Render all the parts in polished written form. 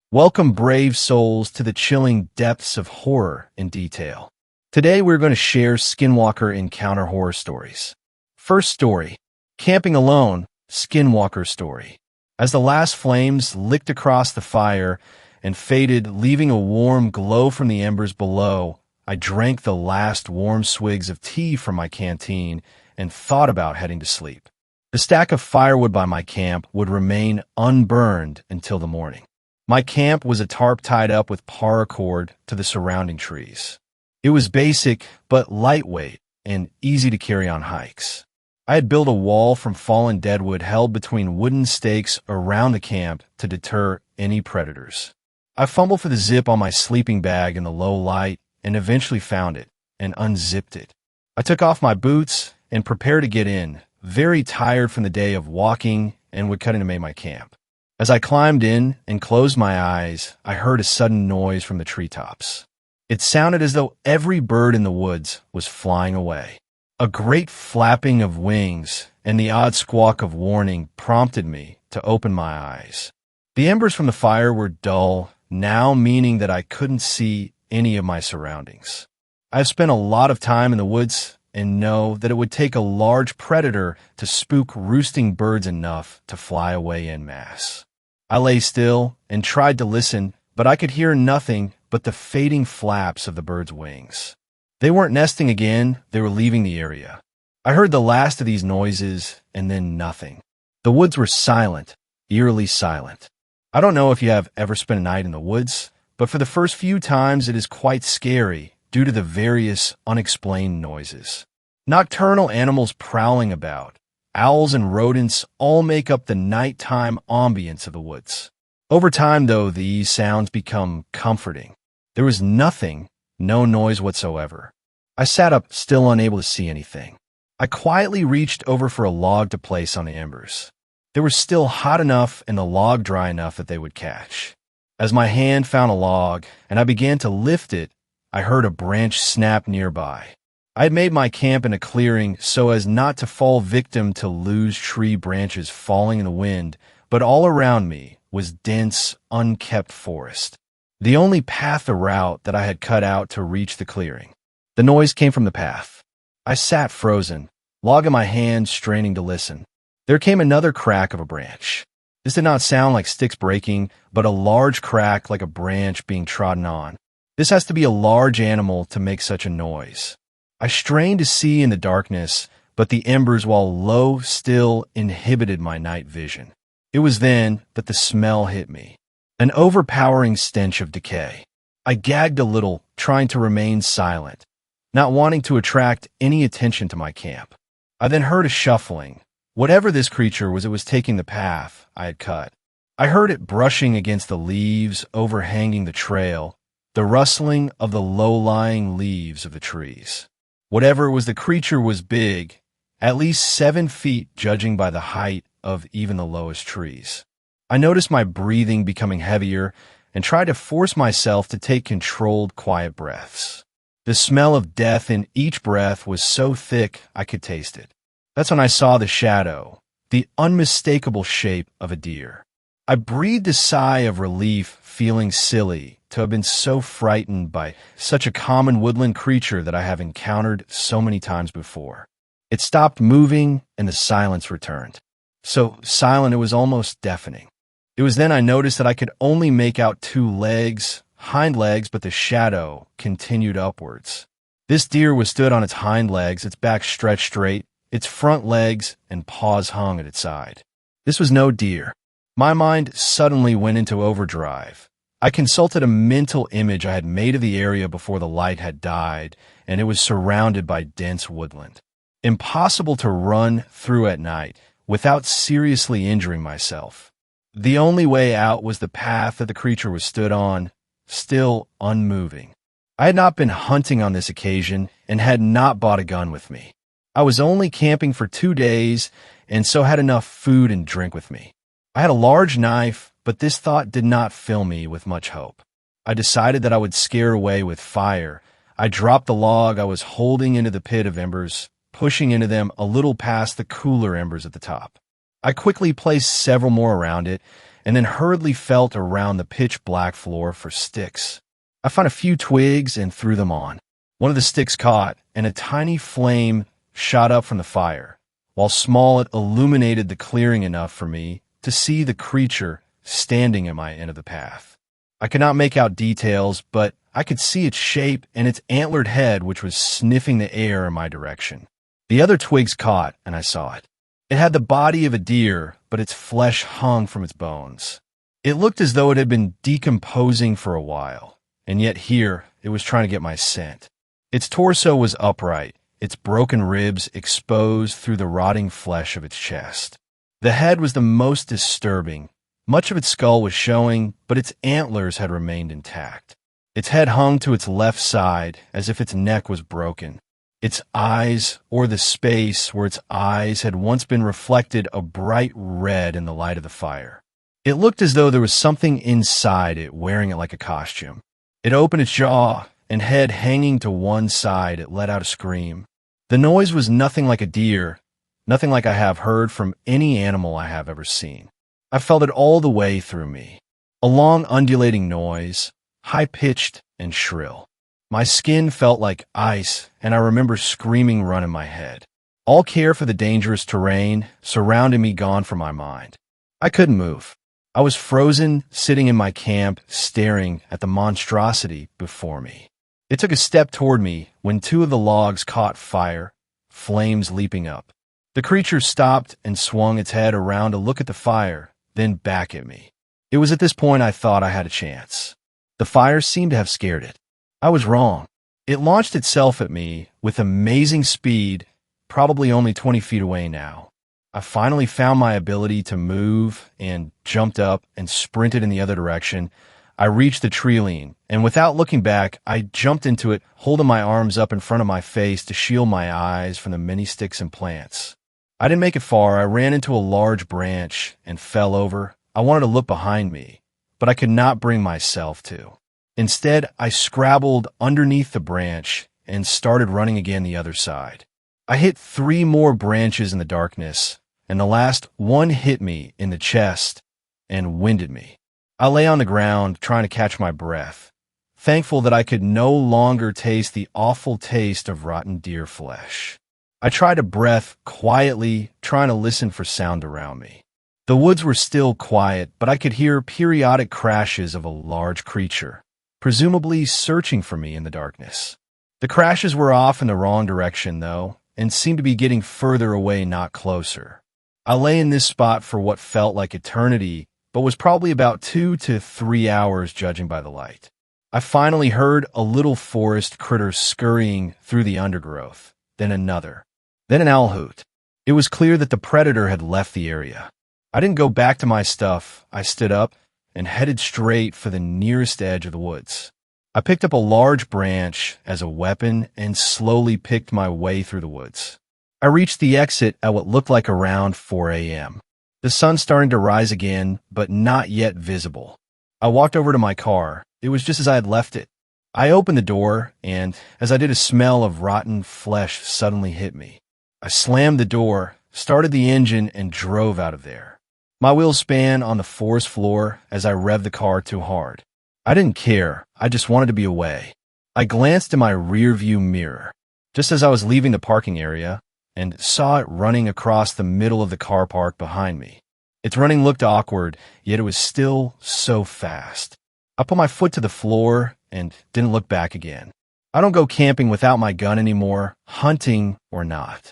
Welcome, brave souls, to the chilling depths of horror in detail. Today, we're going to share Skinwalker encounter horror stories. First story, Camping Alone, Skinwalker story. As the last flames licked across the fire and faded, leaving a warm glow from the embers below, I drank the last warm swigs of tea from my canteen and thought about heading to sleep. The stack of firewood by my camp would remain unburned until the morning. My camp was a tarp tied up with paracord to the surrounding trees. It was basic, but lightweight and easy to carry on hikes. I had built a wall from fallen deadwood held between wooden stakes around the camp to deter any predators. I fumbled for the zip on my sleeping bag in the low light and eventually found it and unzipped it. I took off my boots and prepared to get in, very tired from the day of walking, and would cut into my camp. As I climbed in and closed my eyes, I heard a sudden noise from the treetops. It sounded as though every bird in the woods was flying away. A great flapping of wings and the odd squawk of warning prompted me to open my eyes. The embers from the fire were dull, now meaning that I couldn't see any of my surroundings. I've spent a lot of time in the woods and know that it would take a large predator to spook roosting birds enough to fly away en masse. I lay still and tried to listen, but I could hear nothing but the fading flaps of the birds' wings. They weren't nesting again, they were leaving the area. I heard the last of these noises and then nothing. The woods were silent, eerily silent. I don't know if you have ever spent a night in the woods, but for the first few times it is quite scary due to the various unexplained noises. Nocturnal animals prowling about, owls and rodents all make up the nighttime ambience of the woods. Over time, though, these sounds become comforting. There was nothing, no noise whatsoever. I sat up, still unable to see anything. I quietly reached over for a log to place on the embers. They were still hot enough and the log dry enough that they would catch. As my hand found a log and I began to lift it, I heard a branch snap nearby. I had made my camp in a clearing so as not to fall victim to loose tree branches falling in the wind, but all around me was dense, unkept forest. The only path or route that I had cut out to reach the clearing. The noise came from the path. I sat frozen, log in my hand, straining to listen. There came another crack of a branch. This did not sound like sticks breaking, but a large crack like a branch being trodden on. This has to be a large animal to make such a noise. I strained to see in the darkness, but the embers, while low, still inhibited my night vision. It was then that the smell hit me, an overpowering stench of decay. I gagged a little, trying to remain silent, not wanting to attract any attention to my camp. I then heard a shuffling. Whatever this creature was, it was taking the path I had cut. I heard it brushing against the leaves overhanging the trail, the rustling of the low-lying leaves of the trees. Whatever it was, the creature was big, at least 7 feet judging by the height of even the lowest trees. I noticed my breathing becoming heavier and tried to force myself to take controlled, quiet breaths. The smell of death in each breath was so thick I could taste it. That's when I saw the shadow, the unmistakable shape of a deer. I breathed a sigh of relief, feeling silly to have been so frightened by such a common woodland creature that I have encountered so many times before. It stopped moving and the silence returned. So silent it was almost deafening. It was then I noticed that I could only make out 2 legs, hind legs, but the shadow continued upwards. This deer was stood on its hind legs, its back stretched straight, its front legs and paws hung at its side. This was no deer. My mind suddenly went into overdrive. I consulted a mental image I had made of the area before the light had died, and it was surrounded by dense woodland. Impossible to run through at night without seriously injuring myself. The only way out was the path that the creature was stood on, still unmoving. I had not been hunting on this occasion and had not bought a gun with me. I was only camping for 2 days and so had enough food and drink with me. I had a large knife, but this thought did not fill me with much hope. I decided that I would scare it away with fire. I dropped the log I was holding into the pit of embers, pushing into them a little past the cooler embers at the top. I quickly placed several more around it and then hurriedly felt around the pitch-black floor for sticks. I found a few twigs and threw them on. One of the sticks caught, and a tiny flame shot up from the fire. While small, it illuminated the clearing enough for me to see the creature standing at my end of the path. I could not make out details, but I could see its shape and its antlered head, which was sniffing the air in my direction. The other twigs caught, and I saw it. It had the body of a deer, but its flesh hung from its bones. It looked as though it had been decomposing for a while, and yet here it was trying to get my scent. Its torso was upright, its broken ribs exposed through the rotting flesh of its chest. The head was the most disturbing. Much of its skull was showing, but its antlers had remained intact. Its head hung to its left side as if its neck was broken. Its eyes, or the space where its eyes had once been, reflected a bright red in the light of the fire. It looked as though there was something inside it wearing it like a costume. It opened its jaw, and head hanging to one side, it let out a scream. The noise was nothing like a deer, nothing like I have heard from any animal I have ever seen. I felt it all the way through me. A long undulating noise, high-pitched and shrill. My skin felt like ice, and I remember screaming run in my head. All care for the dangerous terrain surrounding me gone from my mind. I couldn't move. I was frozen, sitting in my camp, staring at the monstrosity before me. It took a step toward me when two of the logs caught fire, flames leaping up. The creature stopped and swung its head around to look at the fire, then back at me. It was at this point I thought I had a chance. The fire seemed to have scared it. I was wrong. It launched itself at me with amazing speed, probably only 20 feet away now. I finally found my ability to move and jumped up and sprinted in the other direction. I reached the tree lean, and without looking back, I jumped into it, holding my arms up in front of my face to shield my eyes from the many sticks and plants. I didn't make it far. I ran into a large branch and fell over. I wanted to look behind me, but I could not bring myself to. Instead, I scrabbled underneath the branch and started running again the other side. I hit 3 more branches in the darkness, and the last one hit me in the chest and winded me. I lay on the ground trying to catch my breath, thankful that I could no longer taste the awful taste of rotten deer flesh. I tried to breath quietly, trying to listen for sound around me. The woods were still quiet, but I could hear periodic crashes of a large creature, presumably searching for me in the darkness. The crashes were off in the wrong direction, though, and seemed to be getting further away, not closer. I lay in this spot for what felt like eternity, but was probably about 2 to 3 hours judging by the light. I finally heard a little forest critter scurrying through the undergrowth, then another, then an owl hoot. It was clear that the predator had left the area. I didn't go back to my stuff. I stood up and headed straight for the nearest edge of the woods. I picked up a large branch as a weapon and slowly picked my way through the woods. I reached the exit at what looked like around 4 a.m. The sun starting to rise again, but not yet visible. I walked over to my car. It was just as I had left it. I opened the door, and as I did, a smell of rotten flesh suddenly hit me. I slammed the door, started the engine, and drove out of there. My wheels span on the forest floor as I revved the car too hard. I didn't care. I just wanted to be away. I glanced in my rearview mirror, just as I was leaving the parking area, and saw it running across the middle of the car park behind me. Its running looked awkward, yet it was still so fast. I put my foot to the floor and didn't look back again. I don't go camping without my gun anymore, hunting or not.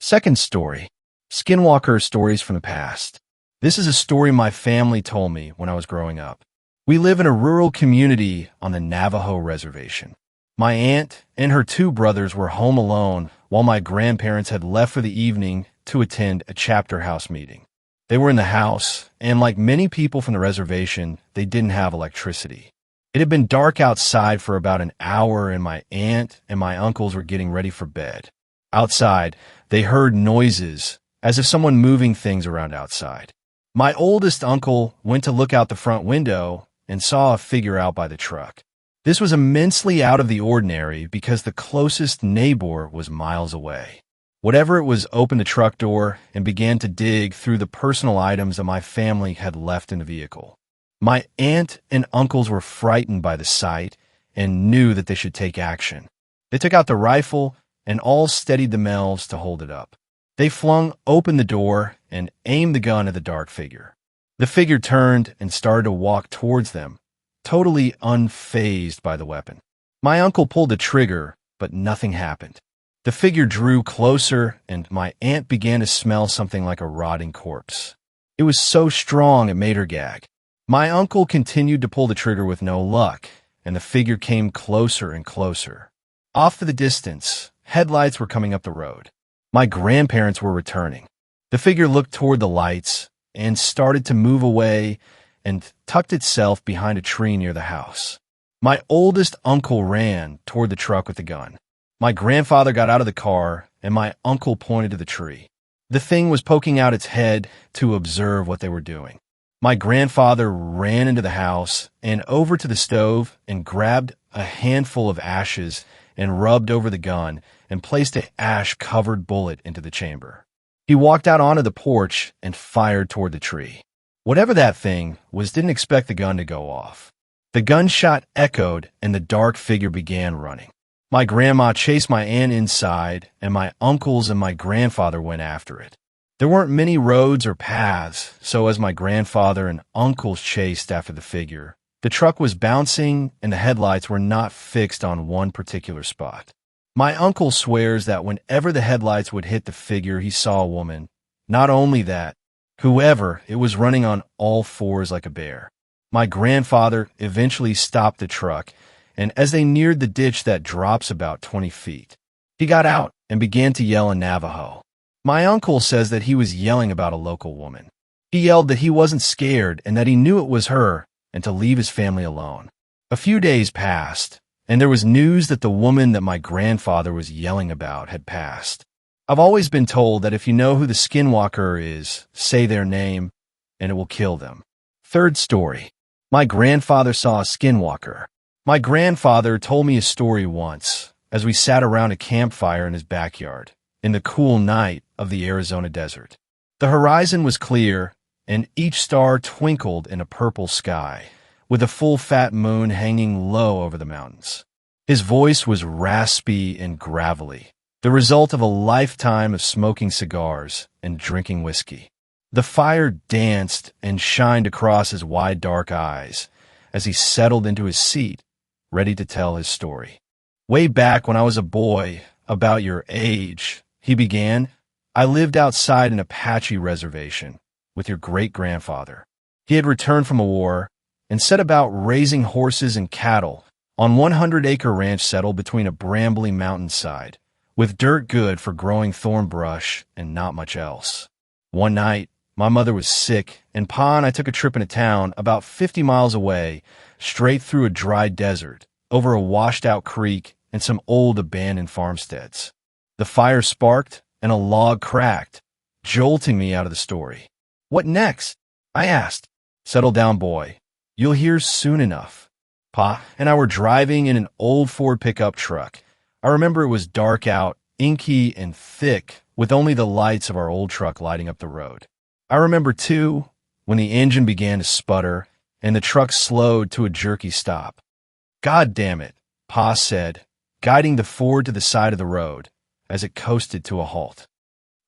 Second story, Skinwalker stories from the past. This is a story my family told me when I was growing up. We live in a rural community on the Navajo reservation. My aunt and her 2 brothers were home alone while my grandparents had left for the evening to attend a chapter house meeting. They were in the house, and like many people from the reservation, they didn't have electricity. It had been dark outside for about an hour, and my aunt and my uncles were getting ready for bed. Outside, they heard noises, as if someone moving things around outside. My oldest uncle went to look out the front window and saw a figure out by the truck. This was immensely out of the ordinary because the closest neighbor was miles away. Whatever it was opened the truck door and began to dig through the personal items that my family had left in the vehicle. My aunt and uncles were frightened by the sight and knew that they should take action. They took out the rifle and all steadied themselves to hold it up. They flung open the door and aimed the gun at the dark figure. The figure turned and started to walk towards them, totally unfazed by the weapon. My uncle pulled the trigger, but nothing happened. The figure drew closer, and my aunt began to smell something like a rotting corpse. It was so strong it made her gag. My uncle continued to pull the trigger with no luck, and the figure came closer and closer. Off to the distance, headlights were coming up the road. My grandparents were returning. The figure looked toward the lights and started to move away and tucked itself behind a tree near the house. My oldest uncle ran toward the truck with the gun. My grandfather got out of the car, and my uncle pointed to the tree. The thing was poking out its head to observe what they were doing. My grandfather ran into the house and over to the stove and grabbed a handful of ashes and rubbed over the gun and placed an ash-covered bullet into the chamber. He walked out onto the porch and fired toward the tree. Whatever that thing was didn't expect the gun to go off. The gunshot echoed, and the dark figure began running. My grandma chased my aunt inside, and my uncles and my grandfather went after it. There weren't many roads or paths, so as my grandfather and uncles chased after the figure, the truck was bouncing and the headlights were not fixed on one particular spot. My uncle swears that whenever the headlights would hit the figure, he saw a woman. Not only that, whoever, it was running on all fours like a bear. My grandfather eventually stopped the truck, and as they neared the ditch that drops about 20 feet, he got out and began to yell in Navajo. My uncle says that he was yelling about a local woman. He yelled that he wasn't scared and that he knew it was her and to leave his family alone. A few days passed, and there was news that the woman that my grandfather was yelling about had passed. I've always been told that if you know who the Skinwalker is, say their name, and it will kill them. Third story. My grandfather saw a Skinwalker. My grandfather told me a story once, as we sat around a campfire in his backyard, in the cool night of the Arizona desert. The horizon was clear, and each star twinkled in a purple sky, with a full fat moon hanging low over the mountains. His voice was raspy and gravelly, the result of a lifetime of smoking cigars and drinking whiskey. The fire danced and shined across his wide dark eyes as he settled into his seat, ready to tell his story. Way back when I was a boy, about your age, he began, I lived outside an Apache reservation with your great-grandfather. He had returned from a war and set about raising horses and cattle on 100-acre ranch settled between a brambly mountainside, with dirt good for growing thorn brush and not much else. One night, my mother was sick, and Pa and I took a trip into town about 50 miles away, straight through a dry desert, over a washed-out creek and some old abandoned farmsteads. The fire sparked, and a log cracked, jolting me out of the story. What next? I asked. Settle down, boy. You'll hear soon enough. Pa and I were driving in an old Ford pickup truck. I remember it was dark out, inky and thick, with only the lights of our old truck lighting up the road. I remember, too, when the engine began to sputter and the truck slowed to a jerky stop. God damn it, Pa said, guiding the Ford to the side of the road as it coasted to a halt.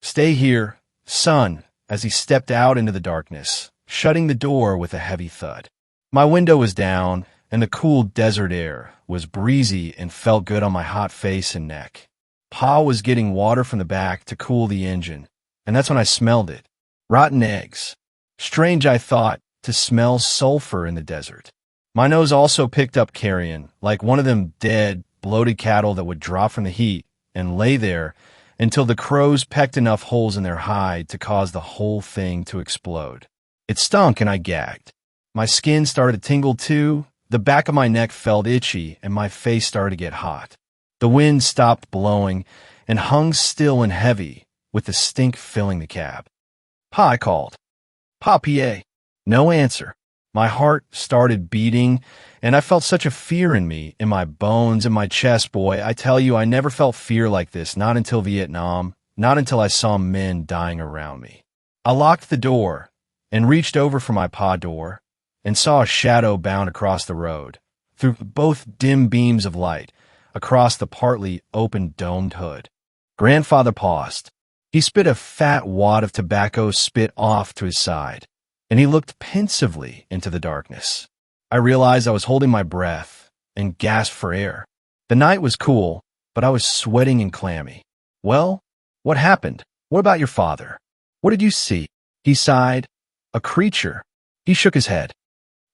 Stay here, son, as he stepped out into the darkness, shutting the door with a heavy thud. My window was down, and the cool desert air was breezy and felt good on my hot face and neck. Pa was getting water from the back to cool the engine, and that's when I smelled it. Rotten eggs. Strange, I thought, to smell sulfur in the desert. My nose also picked up carrion, like one of them dead, bloated cattle that would drop from the heat and lay there until the crows pecked enough holes in their hide to cause the whole thing to explode. It stunk and I gagged. My skin started to tingle too, the back of my neck felt itchy, and my face started to get hot. The wind stopped blowing and hung still and heavy, with the stink filling the cab. Pa, I called. Pa, PA. No answer. My heart started beating, and I felt such a fear in me, in my bones, in my chest, boy. I tell you, I never felt fear like this, not until Vietnam. not until I saw men dying around me. I locked the door and reached over for my pa door and saw a shadow bound across the road, through both dim beams of light, across the partly open domed hood. Grandfather paused. He spit a fat wad of tobacco spit off to his side, and he looked pensively into the darkness. I realized I was holding my breath and gasped for air. The night was cool, but I was sweating and clammy. Well, what happened? What about your father? What did you see? He sighed. A creature. He shook his head.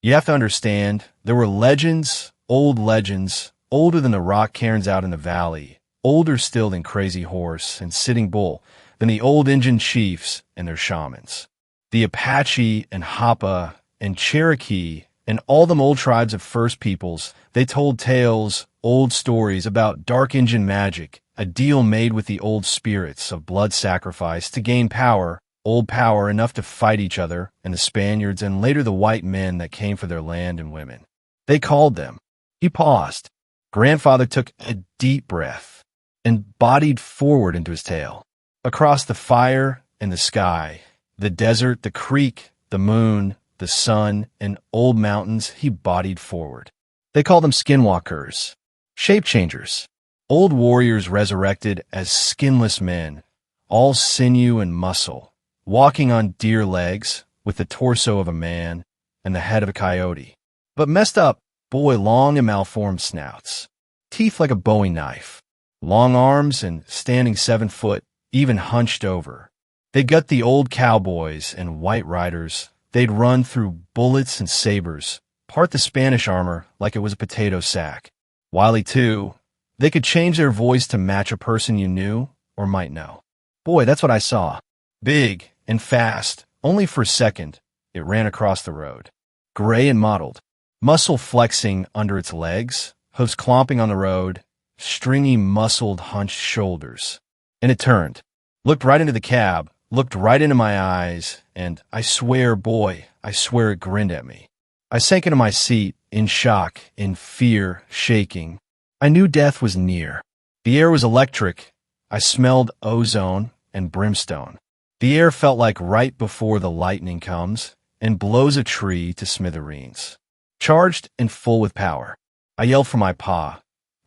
You have to understand, there were legends, older than the rock cairns out in the valley, older still than Crazy Horse and Sitting Bull, than the old Indian chiefs and their shamans. The Apache and Hapa and Cherokee and all them old tribes of First Peoples, they told tales, old stories about dark Indian magic, a deal made with the old spirits of blood sacrifice to gain power, old power enough to fight each other and the Spaniards and later the white men that came for their land and women. They called them. He paused. Grandfather took a deep breath and bodied forward into his tale. Across the fire and the sky, the desert, the creek, the moon, the sun, and old mountains, he bodied forward. They called them skinwalkers, shape changers, old warriors resurrected as skinless men, all sinew and muscle, walking on deer legs with the torso of a man and the head of a coyote, but messed up, long and malformed snouts, teeth like a bowie knife, long arms and standing 7 foot, even hunched over. They'd gut the old cowboys and white riders. They'd run through bullets and sabers, part the Spanish armor like it was a potato sack. Wily, too, they could change their voice to match a person you knew or might know. Boy, that's what I saw. Big and fast, only for a second, it ran across the road. Gray and mottled, muscle flexing under its legs, hooves clomping on the road, stringy, muscled, hunched shoulders. And it turned, looked right into the cab, looked right into my eyes, and I swear it grinned at me. I sank into my seat, in shock, in fear, shaking. I knew death was near. The air was electric. I smelled ozone and brimstone. The air felt like right before the lightning comes and blows a tree to smithereens. Charged and full with power. I yelled for my pa,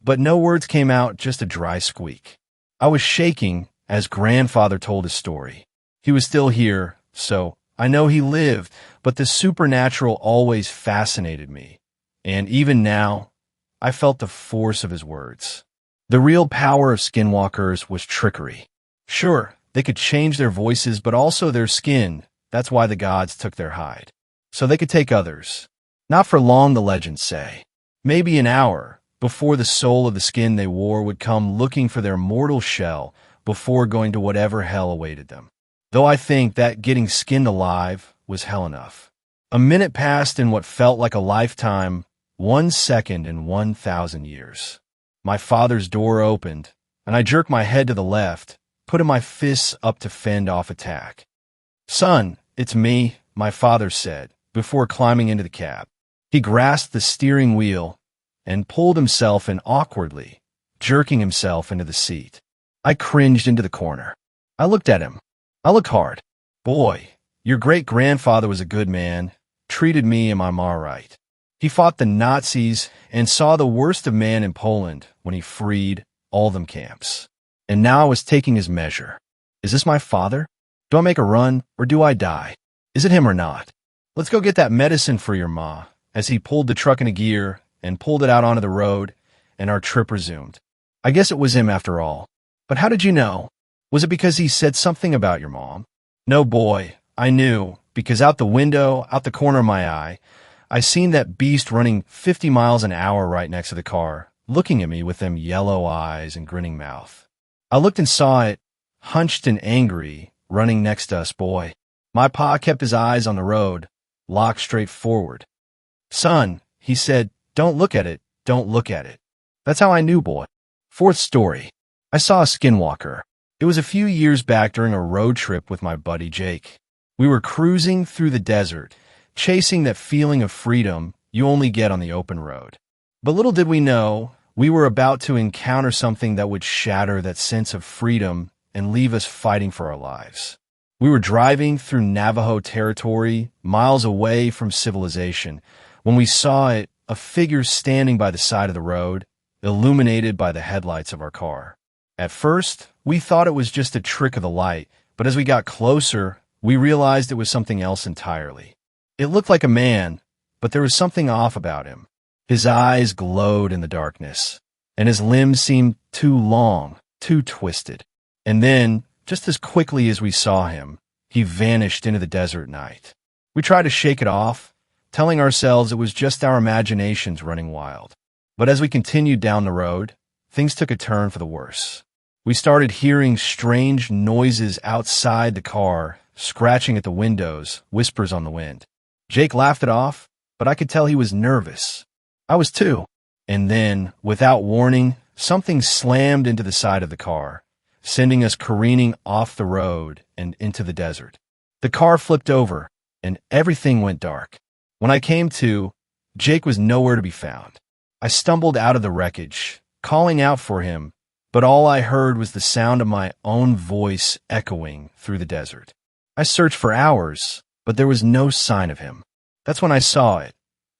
but no words came out, just a dry squeak. I was shaking as Grandfather told his story. He was still here, so I know he lived, but the supernatural always fascinated me. And even now, I felt the force of his words. The real power of skinwalkers was trickery. Sure, they could change their voices, but also their skin. That's why the gods took their hide. So they could take others. Not for long, the legends say. Maybe an hour before the soul of the skin they wore would come looking for their mortal shell before going to whatever hell awaited them. Though I think that getting skinned alive was hell enough. A minute passed in what felt like a lifetime, 1 second in 1,000 years. My father's door opened, and I jerked my head to the left, putting my fists up to fend off attack. "Son, it's me," my father said, before climbing into the cab. He grasped the steering wheel and pulled himself in awkwardly, jerking himself into the seat. I cringed into the corner. I looked at him. I looked hard. "Boy, your great-grandfather was a good man, treated me and my ma right. He fought the Nazis and saw the worst of man in Poland when he freed all them camps. And now I was taking his measure. Is this my father? Do I make a run or do I die? Is it him or not? Let's go get that medicine for your ma," as he pulled the truck into gear and pulled it out onto the road, and our trip resumed. I guess it was him after all. But how did you know? Was it because he said something about your mom? No, boy, I knew, because out the window, out the corner of my eye, I seen that beast running 50 miles an hour right next to the car, looking at me with them yellow eyes and grinning mouth. I looked and saw it, hunched and angry, running next to us, boy. My pa kept his eyes on the road, locked straight forward. "Son," he said, "don't look at it, don't look at it." That's how I knew, boy. Fourth story. I saw a skinwalker. It was a few years back during a road trip with my buddy Jake. We were cruising through the desert, chasing that feeling of freedom you only get on the open road. But little did we know, we were about to encounter something that would shatter that sense of freedom and leave us fighting for our lives. We were driving through Navajo territory, miles away from civilization, when we saw it, a figure standing by the side of the road, illuminated by the headlights of our car. At first, we thought it was just a trick of the light, but as we got closer, we realized it was something else entirely. It looked like a man, but there was something off about him. His eyes glowed in the darkness, and his limbs seemed too long, too twisted. And then, just as quickly as we saw him, he vanished into the desert night. We tried to shake it off, telling ourselves it was just our imaginations running wild. But as we continued down the road, things took a turn for the worse. We started hearing strange noises outside the car, scratching at the windows, whispers on the wind. Jake laughed it off, but I could tell he was nervous. I was too. And then, without warning, something slammed into the side of the car, sending us careening off the road and into the desert. The car flipped over, and everything went dark. When I came to, Jake was nowhere to be found. I stumbled out of the wreckage, calling out for him, but all I heard was the sound of my own voice echoing through the desert. I searched for hours, but there was no sign of him. That's when I saw it.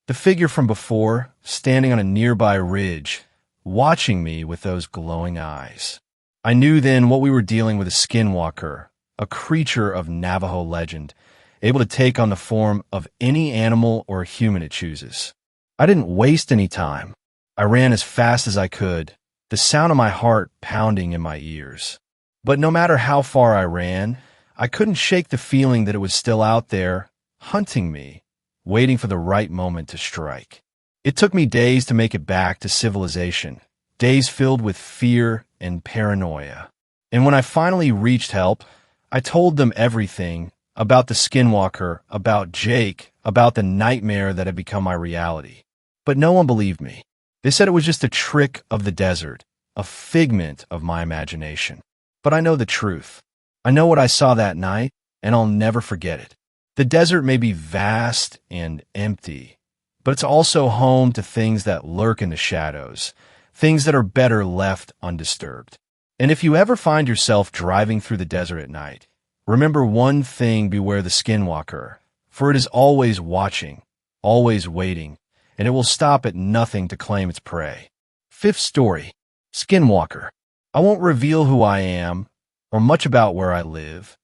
The figure from before, standing on a nearby ridge, watching me with those glowing eyes. I knew then what we were dealing with: a skinwalker, a creature of Navajo legend, able to take on the form of any animal or human it chooses. I didn't waste any time. I ran as fast as I could, the sound of my heart pounding in my ears. But no matter how far I ran, I couldn't shake the feeling that it was still out there, hunting me, waiting for the right moment to strike. It took me days to make it back to civilization, days filled with fear and paranoia. And when I finally reached help, I told them everything about the skinwalker, about Jake, about the nightmare that had become my reality. But no one believed me. They said it was just a trick of the desert, a figment of my imagination. But I know the truth. I know what I saw that night, and I'll never forget it. The desert may be vast and empty, but it's also home to things that lurk in the shadows, things that are better left undisturbed. And if you ever find yourself driving through the desert at night, remember one thing: beware the skinwalker, for it is always watching, always waiting, and it will stop at nothing to claim its prey. Fifth story, Skinwalker. I won't reveal who I am or much about where I live,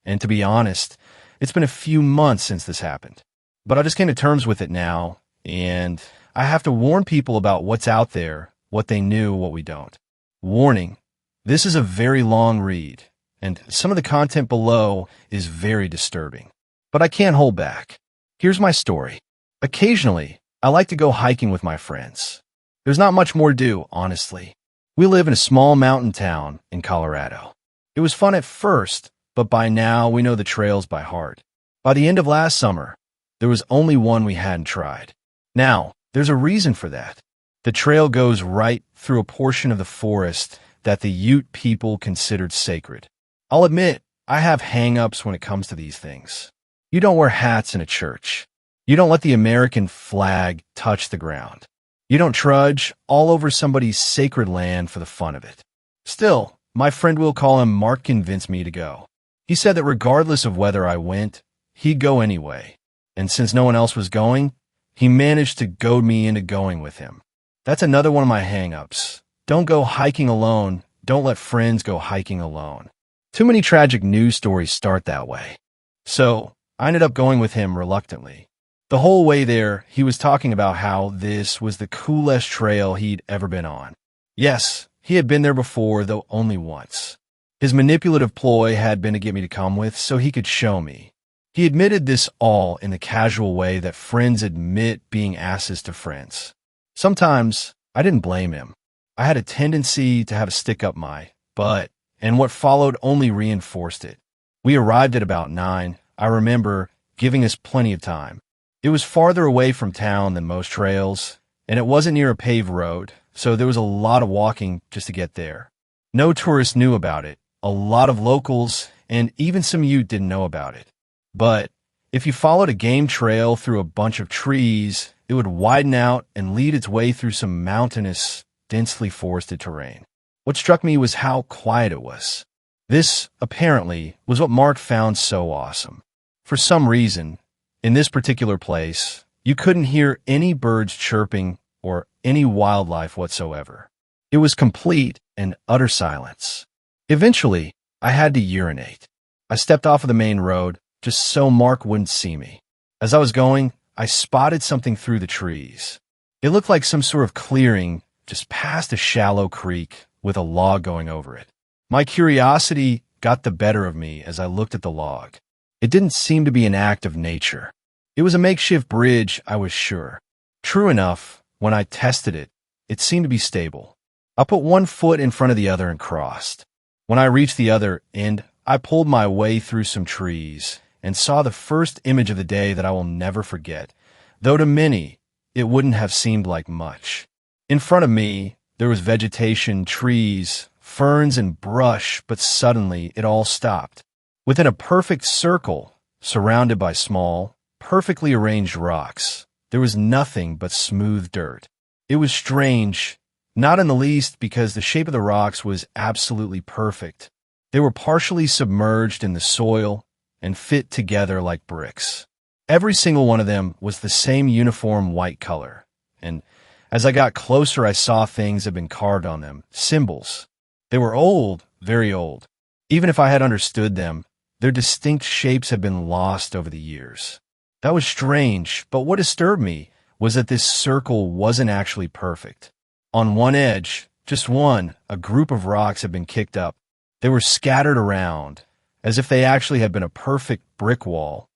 and to be honest, it's been a few months since this happened. But I just came to terms with it now, and I have to warn people about what's out there, what they knew, what we don't. Warning: this is a very long read, and some of the content below is very disturbing. But I can't hold back. Here's my story. Occasionally, I like to go hiking with my friends. There's not much more to do, honestly. We live in a small mountain town in Colorado. It was fun at first, but by now we know the trails by heart. By the end of last summer, there was only one we hadn't tried. Now, there's a reason for that. The trail goes right through a portion of the forest that the Ute people considered sacred. I'll admit, I have hang-ups when it comes to these things. You don't wear hats in a church. You don't let the American flag touch the ground. You don't trudge all over somebody's sacred land for the fun of it. Still, my friend, we'll call him Mark, convinced me to go. He said that regardless of whether I went, he'd go anyway. And since no one else was going, he managed to goad me into going with him. That's another one of my hang-ups. Don't go hiking alone. Don't let friends go hiking alone. Too many tragic news stories start that way. So, I ended up going with him reluctantly. The whole way there, he was talking about how this was the coolest trail he'd ever been on. Yes, he had been there before, though only once. His manipulative ploy had been to get me to come with so he could show me. He admitted this all in the casual way that friends admit being asses to friends. Sometimes, I didn't blame him. I had a tendency to have a stick-up my butt, and what followed only reinforced it. We arrived at about 9, I remember, giving us plenty of time. It was farther away from town than most trails, and it wasn't near a paved road, so there was a lot of walking just to get there. No tourists knew about it. A lot of locals, and even some Ute didn't know about it. But if you followed a game trail through a bunch of trees, it would widen out and lead its way through some mountainous, densely forested terrain. What struck me was how quiet it was. This, apparently, was what Mark found so awesome. For some reason, in this particular place, you couldn't hear any birds chirping or any wildlife whatsoever. It was complete and utter silence. Eventually, I had to urinate. I stepped off of the main road just so Mark wouldn't see me. As I was going, I spotted something through the trees. It looked like some sort of clearing just past a shallow creek with a log going over it. My curiosity got the better of me as I looked at the log. It didn't seem to be an act of nature. It was a makeshift bridge, I was sure. True enough, when I tested it, it seemed to be stable. I put one foot in front of the other and crossed. When I reached the other end, I pulled my way through some trees and saw the first image of the day that I will never forget, though to many, it wouldn't have seemed like much. In front of me, there was vegetation, trees, ferns, and brush, but suddenly it all stopped. Within a perfect circle, surrounded by small, perfectly arranged rocks, there was nothing but smooth dirt. It was strange, not in the least because the shape of the rocks was absolutely perfect. They were partially submerged in the soil and fit together like bricks. Every single one of them was the same uniform white color, and as I got closer I saw things had been carved on them, symbols. They were old, very old. Even if I had understood them, their distinct shapes had been lost over the years. That was strange, but what disturbed me was that this circle wasn't actually perfect. On one edge, just one, a group of rocks had been kicked up. They were scattered around, as if they actually had been a perfect brick wall,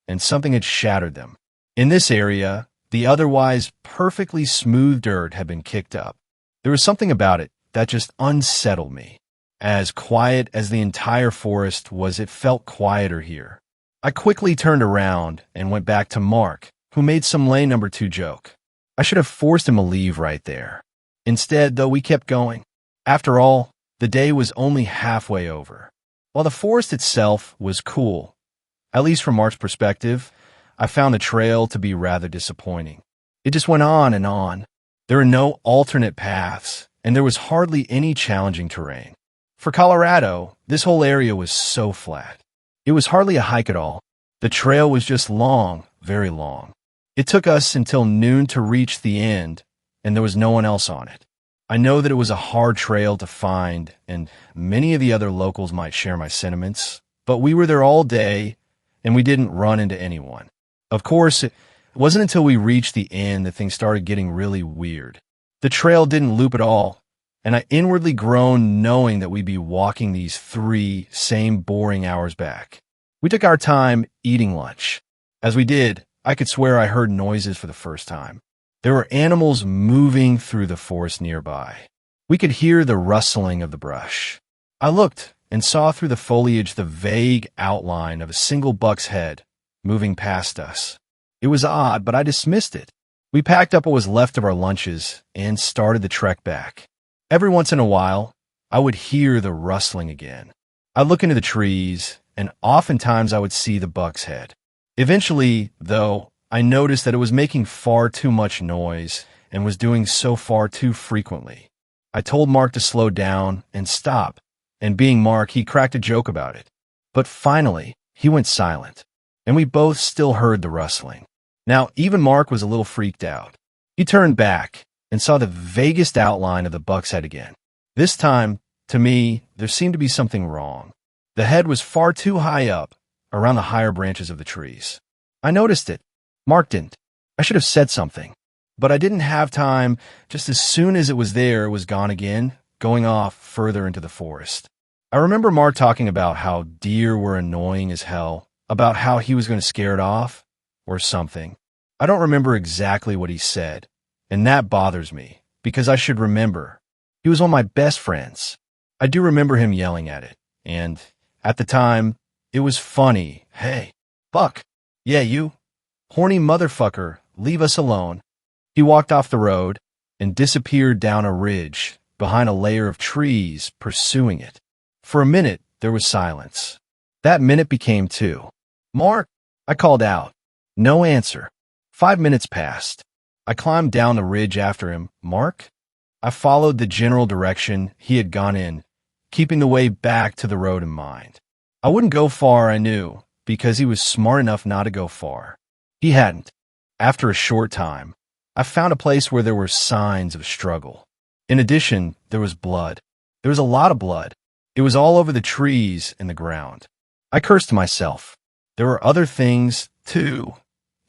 and something had shattered them. In this area, the otherwise perfectly smooth dirt had been kicked up. There was something about it that just unsettled me. As quiet as the entire forest was, it felt quieter here. I quickly turned around and went back to Mark, who made some lane number 2 joke. I should have forced him to leave right there. Instead, though, we kept going. After all, the day was only halfway over. While the forest itself was cool, at least from Mark's perspective, I found the trail to be rather disappointing. It just went on and on. There were no alternate paths, and there was hardly any challenging terrain. For Colorado, this whole area was so flat. It was hardly a hike at all. The trail was just long, very long. It took us until noon to reach the end, and there was no one else on it. I know that it was a hard trail to find, and many of the other locals might share my sentiments, but we were there all day, and we didn't run into anyone. Of course, it wasn't until we reached the end that things started getting really weird. The trail didn't loop at all, and I inwardly groaned knowing that we'd be walking these 3 same boring hours back. We took our time eating lunch. As we did, I could swear I heard noises for the first time. There were animals moving through the forest nearby. We could hear the rustling of the brush. I looked and saw through the foliage the vague outline of a single buck's head moving past us. It was odd, but I dismissed it. We packed up what was left of our lunches and started the trek back. Every once in a while, I would hear the rustling again. I'd look into the trees, and oftentimes I would see the buck's head. Eventually, though, I noticed that it was making far too much noise and was doing so far too frequently. I told Mark to slow down and stop, and being Mark, he cracked a joke about it. But finally, he went silent, and we both still heard the rustling. Now, even Mark was a little freaked out. He turned back and saw the vaguest outline of the buck's head again. This time, to me, there seemed to be something wrong. The head was far too high up, around the higher branches of the trees. I noticed it. Mark didn't. I should have said something. But I didn't have time. Just as soon as it was there, it was gone again, going off further into the forest. I remember Mark talking about how deer were annoying as hell, about how he was going to scare it off, or something. I don't remember exactly what he said, and that bothers me, because I should remember. He was one of my best friends. I do remember him yelling at it, and at the time, it was funny. Hey, Buck. Yeah, you. Horny motherfucker, leave us alone. He walked off the road and disappeared down a ridge behind a layer of trees, pursuing it. For a minute, there was silence. That minute became 2. Mark, I called out. No answer. 5 minutes passed. I climbed down the ridge after him. Mark? I followed the general direction he had gone in, keeping the way back to the road in mind. I wouldn't go far, I knew, because he was smart enough not to go far. He hadn't. After a short time, I found a place where there were signs of struggle. In addition, there was blood. There was a lot of blood. It was all over the trees and the ground. I cursed myself. There were other things, too,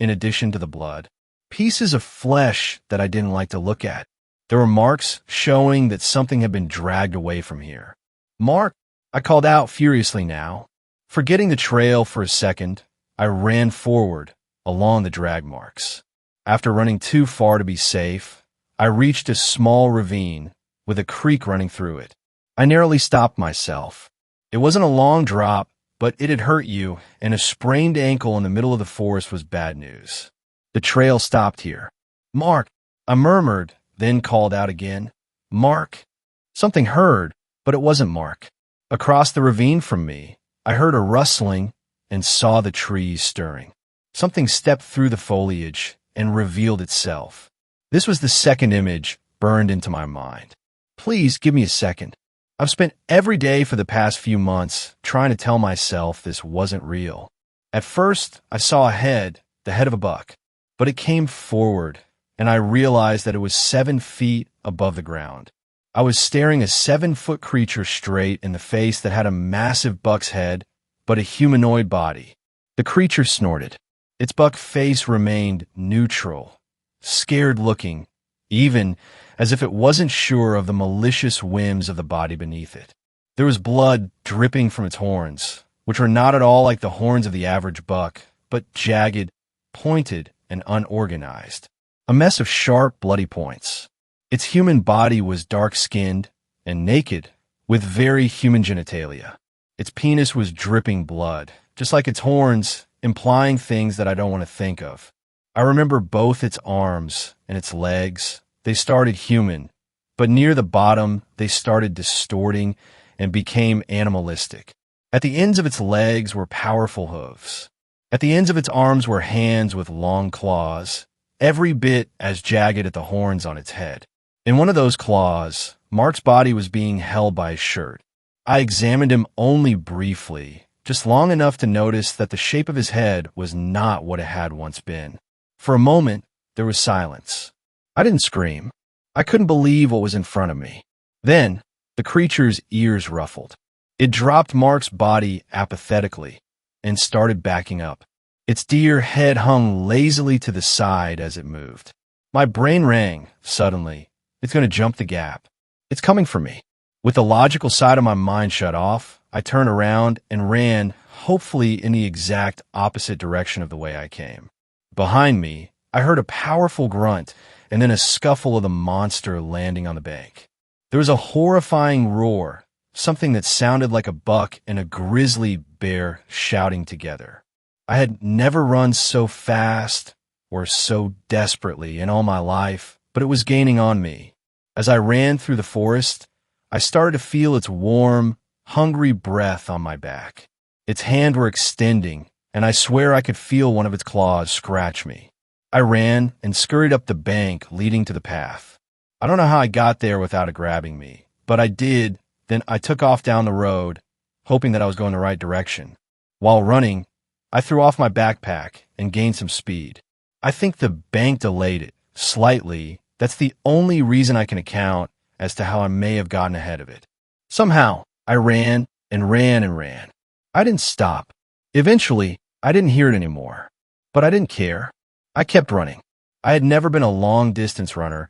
in addition to the blood. Pieces of flesh that I didn't like to look at. There were marks showing that something had been dragged away from here. "Mark!" I called out furiously now. Forgetting the trail for a second, I ran forward along the drag marks. After running too far to be safe, I reached a small ravine with a creek running through it. I narrowly stopped myself. It wasn't a long drop, but it had hurt you, and a sprained ankle in the middle of the forest was bad news. The trail stopped here. "Mark!" I murmured, then called out again. "Mark!" Something heard, but it wasn't Mark. Across the ravine from me, I heard a rustling and saw the trees stirring. Something stepped through the foliage and revealed itself. This was the second image burned into my mind. Please give me a second. I've spent every day for the past few months trying to tell myself this wasn't real. At first, I saw a head, the head of a buck, but it came forward, and I realized that it was 7 feet above the ground. I was staring a 7-foot creature straight in the face that had a massive buck's head, but a humanoid body. The creature snorted. Its buck face remained neutral, scared-looking, even as if it wasn't sure of the malicious whims of the body beneath it. There was blood dripping from its horns, which were not at all like the horns of the average buck, but jagged, pointed, and unorganized. A mess of sharp, bloody points. Its human body was dark-skinned and naked, with very human genitalia. Its penis was dripping blood, just like its horns, implying things that I don't want to think of. I remember both its arms and its legs. They started human, but near the bottom, they started distorting and became animalistic. At the ends of its legs were powerful hooves. At the ends of its arms were hands with long claws, every bit as jagged as the horns on its head. In one of those claws, Mark's body was being held by his shirt. I examined him only briefly, just long enough to notice that the shape of his head was not what it had once been. For a moment, there was silence. I didn't scream. I couldn't believe what was in front of me. Then, the creature's ears ruffled. It dropped Mark's body apathetically and started backing up. Its deer head hung lazily to the side as it moved. My brain rang, suddenly. It's going to jump the gap. It's coming for me. With the logical side of my mind shut off, I turned around and ran, hopefully in the exact opposite direction of the way I came. Behind me, I heard a powerful grunt and then a scuffle of the monster landing on the bank. There was a horrifying roar, something that sounded like a buck and a grizzly bear shouting together. I had never run so fast or so desperately in all my life, but it was gaining on me. As I ran through the forest, I started to feel its warm, hungry breath on my back. Its hands were extending, and I swear I could feel one of its claws scratch me. I ran and scurried up the bank leading to the path. I don't know how I got there without it grabbing me, but I did. Then I took off down the road, hoping that I was going the right direction. While running, I threw off my backpack and gained some speed. I think the bank delayed it slightly. That's the only reason I can account as to how I may have gotten ahead of it. Somehow, I ran and ran and ran. I didn't stop. Eventually, I didn't hear it anymore, but I didn't care. I kept running. I had never been a long-distance runner,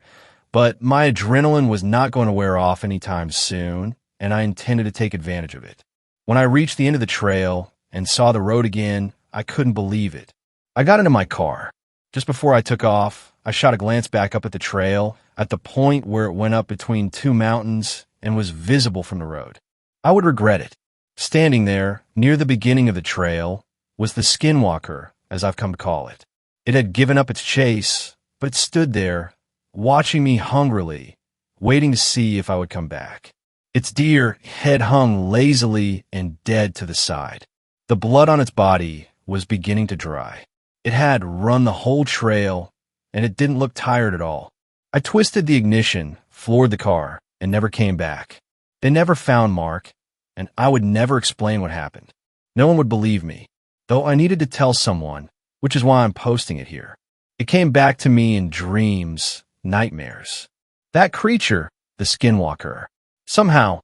but my adrenaline was not going to wear off anytime soon, and I intended to take advantage of it. When I reached the end of the trail and saw the road again, I couldn't believe it. I got into my car. Just before I took off, I shot a glance back up at the trail, at the point where it went up between 2 mountains and was visible from the road. I would regret it. Standing there, near the beginning of the trail, was the SKINWALKER, as I've come to call it. It had given up its chase, but it stood there, watching me hungrily, waiting to see if I would come back. Its deer head hung lazily and dead to the side. The blood on its body was beginning to dry. It had run the whole trail, and it didn't look tired at all. I twisted the ignition, floored the car, and never came back. They never found Mark, and I would never explain what happened. No one would believe me, though I needed to tell someone, which is why I'm posting it here. It came back to me in dreams, nightmares. That creature, the Skinwalker. Somehow,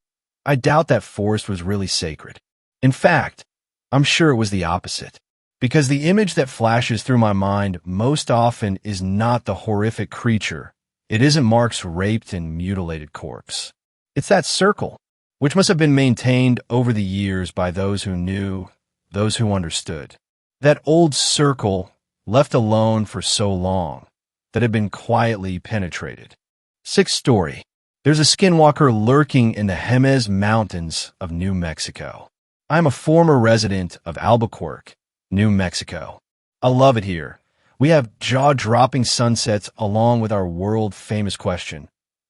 I doubt that forest was really sacred. In fact, I'm sure it was the opposite. Because the image that flashes through my mind most often is not the horrific creature. It isn't Mark's raped and mutilated corpse. It's that circle, which must have been maintained over the years by those who knew, those who understood. That old circle left alone for so long that had been quietly penetrated. Sixth story. There's a skinwalker lurking in the Jemez Mountains of New Mexico. I'm a former resident of Albuquerque, New Mexico. I love it here. We have jaw-dropping sunsets along with our world-famous question,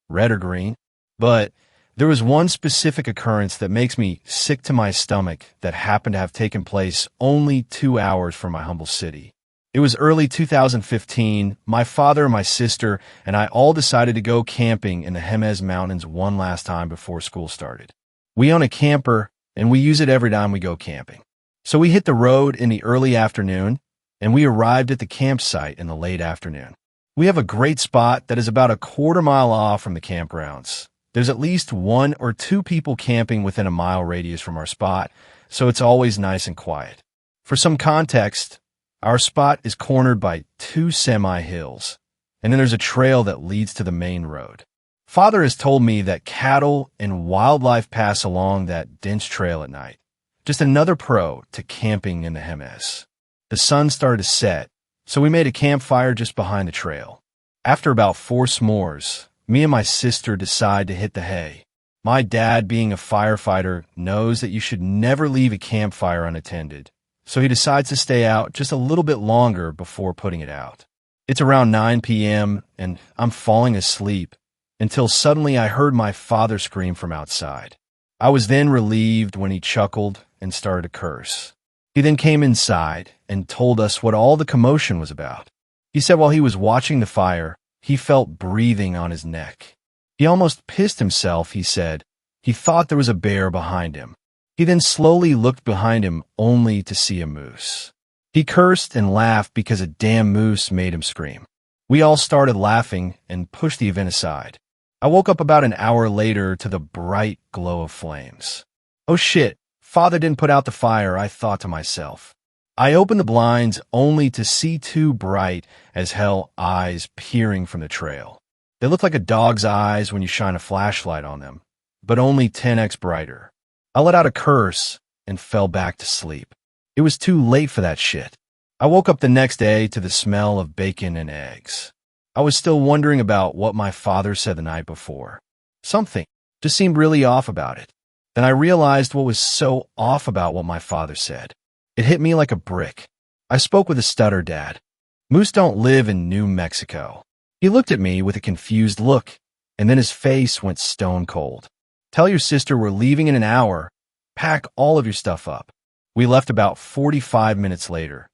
red or green? But there was one specific occurrence that makes me sick to my stomach that happened to have taken place only 2 hours from my humble city. It was early 2015. My father, my sister, and I all decided to go camping in the Jemez Mountains one last time before school started. We own a camper, and we use it every time we go camping. So we hit the road in the early afternoon, and we arrived at the campsite in the late afternoon. We have a great spot that is about a quarter-mile off from the campgrounds. There's at least 1 or 2 people camping within a mile radius from our spot, so it's always nice and quiet. For some context, our spot is cornered by 2 semi-hills, and then there's a trail that leads to the main road. Father has told me that cattle and wildlife pass along that dense trail at night. Just another pro to camping in the Jemez. The sun started to set, so we made a campfire just behind the trail. After about 4 s'mores, me and my sister decide to hit the hay. My dad, being a firefighter, knows that you should never leave a campfire unattended, so he decides to stay out just a little bit longer before putting it out. It's around 9 p.m., and I'm falling asleep until suddenly I heard my father scream from outside. I was then relieved when he chuckled and started to curse. He then came inside and told us what all the commotion was about. He said while he was watching the fire, he felt breathing on his neck. He almost pissed himself, he said. He thought there was a bear behind him. He then slowly looked behind him only to see a moose. He cursed and laughed because a damn moose made him scream. We all started laughing and pushed the event aside. I woke up about an hour later to the bright glow of flames. Oh shit, Father didn't put out the fire, I thought to myself. I opened the blinds only to see 2 bright as hell eyes peering from the trail. They look like a dog's eyes when you shine a flashlight on them, but only 10x brighter. I let out a curse and fell back to sleep. It was too late for that shit. I woke up the next day to the smell of bacon and eggs. I was still wondering about what my father said the night before. Something just seemed really off about it. Then I realized what was so off about what my father said. It hit me like a brick. I spoke with a stutter, Dad. Moose don't live in New Mexico. He looked at me with a confused look, and then his face went stone cold. Tell your sister we're leaving in an hour. Pack all of your stuff up. We left about 45 minutes later.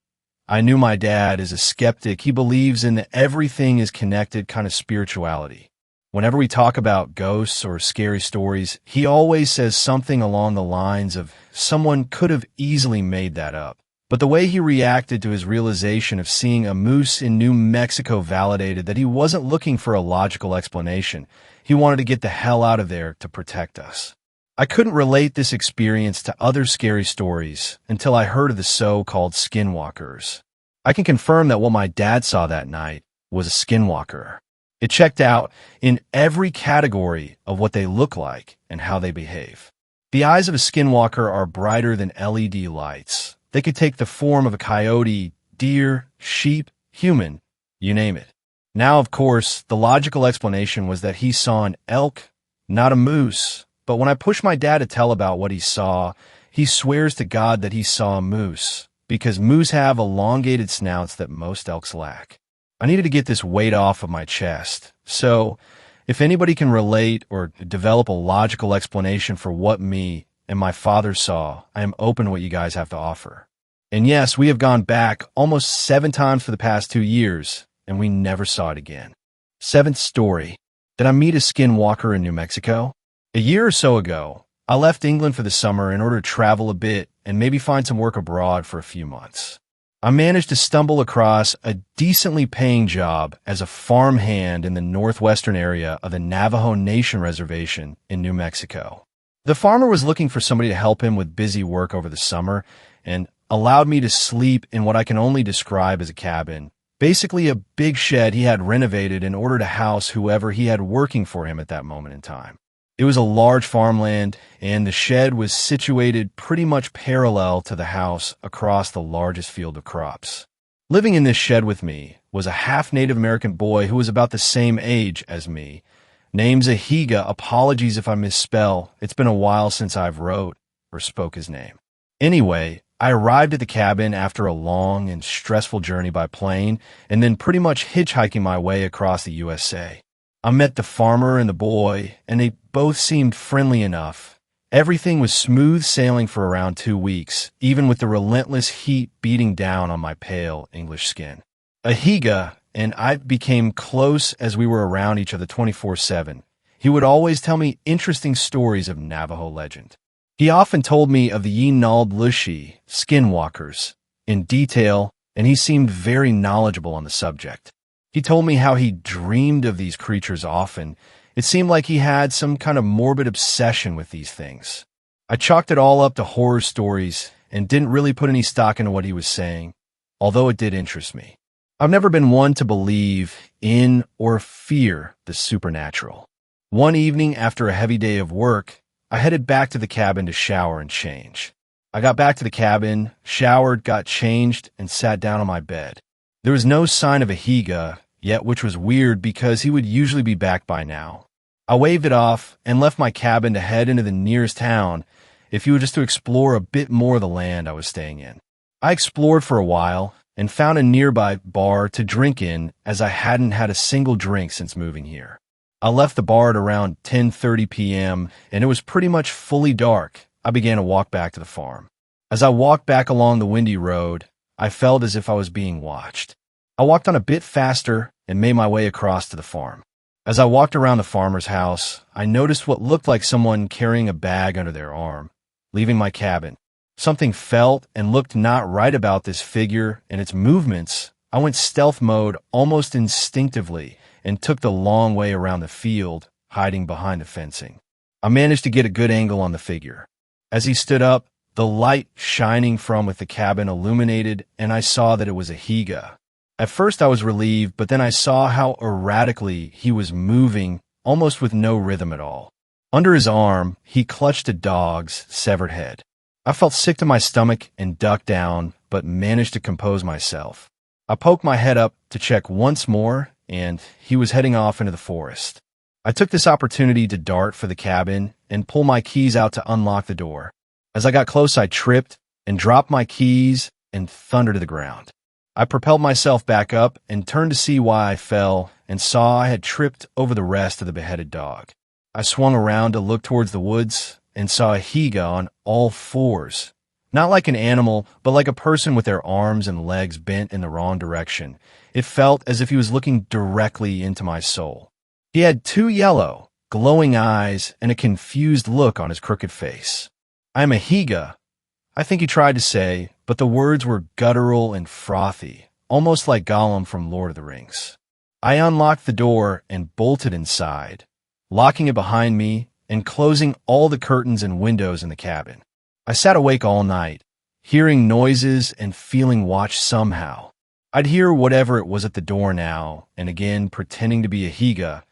I knew my dad is a skeptic. He believes in the everything is connected kind of spirituality. Whenever we talk about ghosts or scary stories, he always says something along the lines of, someone could have easily made that up. But the way he reacted to his realization of seeing a moose in New Mexico validated that he wasn't looking for a logical explanation. He wanted to get the hell out of there to protect us. I couldn't relate this experience to other scary stories until I heard of the so-called skinwalkers. I can confirm that what my dad saw that night was a skinwalker. It checked out in every category of what they look like and how they behave. The eyes of a skinwalker are brighter than LED lights. They could take the form of a coyote, deer, sheep, human, you name it. Now, of course, the logical explanation was that he saw an elk, not a moose. But when I pushed my dad to tell about what he saw, he swears to God that he saw a moose, because moose have elongated snouts that most elks lack. I needed to get this weight off of my chest. So, if anybody can relate or develop a logical explanation for what me and my father saw, I am open to what you guys have to offer. And yes, we have gone back almost 7 times for the past 2 years, and we never saw it again. 7th story. Did I meet a skinwalker in New Mexico? A year or so ago, I left England for the summer in order to travel a bit and maybe find some work abroad for a few months. I managed to stumble across a decently paying job as a farmhand in the northwestern area of the Navajo Nation Reservation in New Mexico. The farmer was looking for somebody to help him with busy work over the summer and allowed me to sleep in what I can only describe as a cabin, basically a big shed he had renovated in order to house whoever he had working for him at that moment in time. It was a large farmland, and the shed was situated pretty much parallel to the house across the largest field of crops. Living in this shed with me was a half-Native American boy who was about the same age as me. Name's Ahiga. Apologies if I misspell. It's been a while since I've wrote or spoke his name. Anyway, I arrived at the cabin after a long and stressful journey by plane and then pretty much hitchhiking my way across the USA. I met the farmer and the boy, and they both seemed friendly enough. Everything was smooth sailing for around 2 weeks, even with the relentless heat beating down on my pale English skin. Ahiga and I became close as we were around each other 24/7. He would always tell me interesting stories of Navajo legend. He often told me of the Yinald-Lushi, skinwalkers, in detail, and he seemed very knowledgeable on the subject. He told me how he dreamed of these creatures often. It seemed like he had some kind of morbid obsession with these things. I chalked it all up to horror stories and didn't really put any stock into what he was saying, although it did interest me. I've never been one to believe in or fear the supernatural. One evening after a heavy day of work, I headed back to the cabin to shower and change. I got back to the cabin, showered, got changed, and sat down on my bed. There was no sign of Ahiga yet, which was weird because he would usually be back by now. I waved it off and left my cabin to head into the nearest town, if you were just to explore a bit more of the land I was staying in. I explored for a while and found a nearby bar to drink in, as I hadn't had a single drink since moving here. I left the bar at around 10:30 p.m., and it was pretty much fully dark. I began to walk back to the farm. As I walked back along the windy road, I felt as if I was being watched. I walked on a bit faster and made my way across to the farm. As I walked around the farmer's house, I noticed what looked like someone carrying a bag under their arm. Leaving my cabin, something felt and looked not right about this figure and its movements. I went stealth mode almost instinctively and took the long way around the field, hiding behind the fencing. I managed to get a good angle on the figure. As he stood up, the light shining from with the cabin illuminated, and I saw that it was Ahiga. At first I was relieved, but then I saw how erratically he was moving, almost with no rhythm at all. Under his arm, he clutched a dog's severed head. I felt sick to my stomach and ducked down, but managed to compose myself. I poked my head up to check once more, and he was heading off into the forest. I took this opportunity to dart for the cabin and pull my keys out to unlock the door. As I got close, I tripped and dropped my keys and thundered to the ground. I propelled myself back up and turned to see why I fell and saw I had tripped over the rest of the beheaded dog. I swung around to look towards the woods and saw Ahiga on all fours, not like an animal, but like a person with their arms and legs bent in the wrong direction. It felt as if he was looking directly into my soul. He had 2 yellow, glowing eyes and a confused look on his crooked face. "I am Ahiga," I think he tried to say, but the words were guttural and frothy, almost like Gollum from Lord of the Rings. I unlocked the door and bolted inside, locking it behind me and closing all the curtains and windows in the cabin. I sat awake all night, hearing noises and feeling watched somehow. I'd hear whatever it was at the door now and again, pretending to be Ahiga.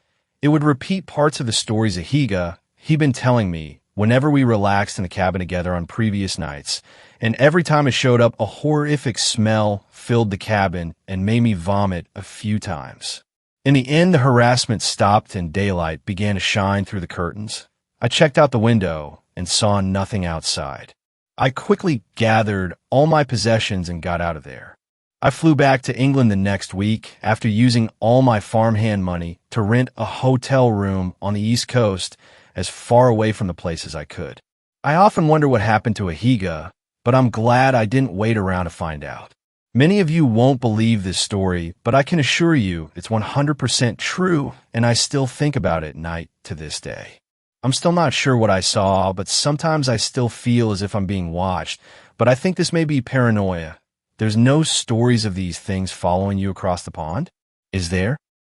It would repeat parts of the stories Ahiga he'd been telling me whenever we relaxed in the cabin together on previous nights, and every time it showed up, a horrific smell filled the cabin and made me vomit a few times. In the end, the harassment stopped and daylight began to shine through the curtains. I checked out the window and saw nothing outside. I quickly gathered all my possessions and got out of there. I flew back to England the next week after using all my farmhand money to rent a hotel room on the East Coast as far away from the place as I could. I often wonder what happened to Ahiga, but I'm glad I didn't wait around to find out. Many of you won't believe this story, but I can assure you it's 100% true, and I still think about it at night to this day. I'm still not sure what I saw, but sometimes I still feel as if I'm being watched. But I think this may be paranoia. There's no stories of these things following you across the pond? Is there?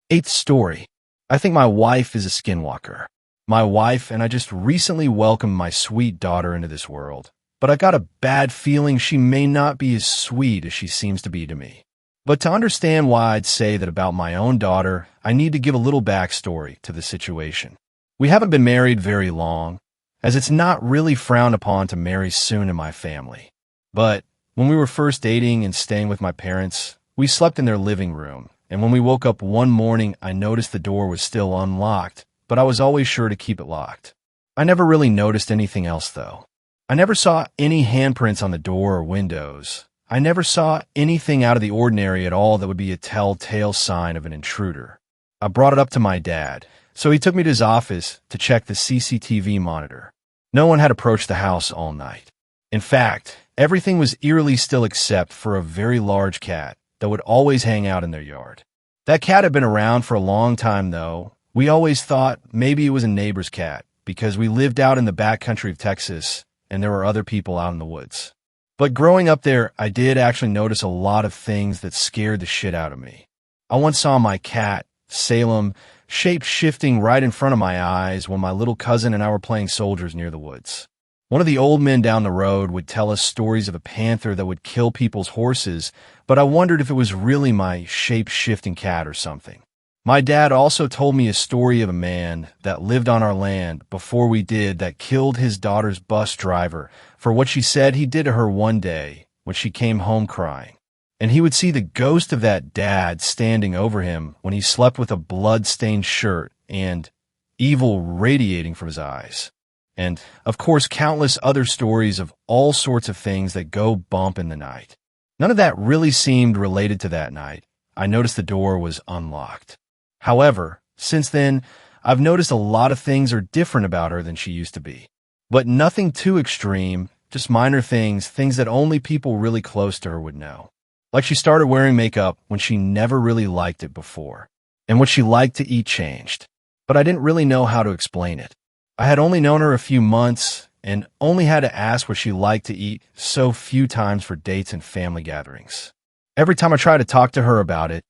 Eighth story. I think my wife is a skinwalker. My wife and I just recently welcomed my sweet daughter into this world. But I got a bad feeling she may not be as sweet as she seems to be to me. But to understand why I'd say that about my own daughter, I need to give a little backstory to the situation. We haven't been married very long, as it's not really frowned upon to marry soon in my family. But when we were first dating and staying with my parents, we slept in their living room, and when we woke up one morning, I noticed the door was still unlocked, but I was always sure to keep it locked. I never really noticed anything else, though. I never saw any handprints on the door or windows. I never saw anything out of the ordinary at all that would be a telltale sign of an intruder. I brought it up to my dad, so he took me to his office to check the CCTV monitor. No one had approached the house all night. In fact, everything was eerily still except for a very large cat that would always hang out in their yard. That cat had been around for a long time, though. We always thought maybe it was a neighbor's cat because we lived out in the backcountry of Texas and there were other people out in the woods. But growing up there, I did actually notice a lot of things that scared the shit out of me. I once saw my cat, Salem, shape-shifting right in front of my eyes when my little cousin and I were playing soldiers near the woods. One of the old men down the road would tell us stories of a panther that would kill people's horses, but I wondered if it was really my shape-shifting cat or something. My dad also told me a story of a man that lived on our land before we did that killed his daughter's bus driver for what she said he did to her one day when she came home crying. And he would see the ghost of that dad standing over him when he slept with a blood-stained shirt and evil radiating from his eyes. And, of course, countless other stories of all sorts of things that go bump in the night. None of that really seemed related to that night. I noticed the door was unlocked. However, since then, I've noticed a lot of things are different about her than she used to be. But nothing too extreme, just minor things that only people really close to her would know. Like she started wearing makeup when she never really liked it before. And what she liked to eat changed. But I didn't really know how to explain it. I had only known her a few months and only had to ask what she liked to eat so few times for dates and family gatherings. Every time I tried to talk to her about it,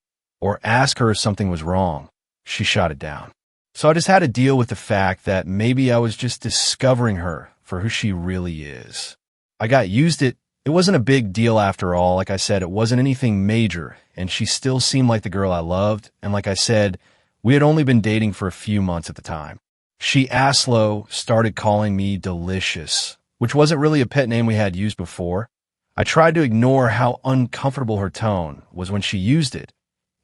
or ask her if something was wrong, she shot it down. So I just had to deal with the fact that maybe I was just discovering her for who she really is. I got used it. It wasn't a big deal after all. Like I said, it wasn't anything major, and she still seemed like the girl I loved, and like I said, we had only been dating for a few months at the time. She started calling me Delicious, which wasn't really a pet name we had used before. I tried to ignore how uncomfortable her tone was when she used it.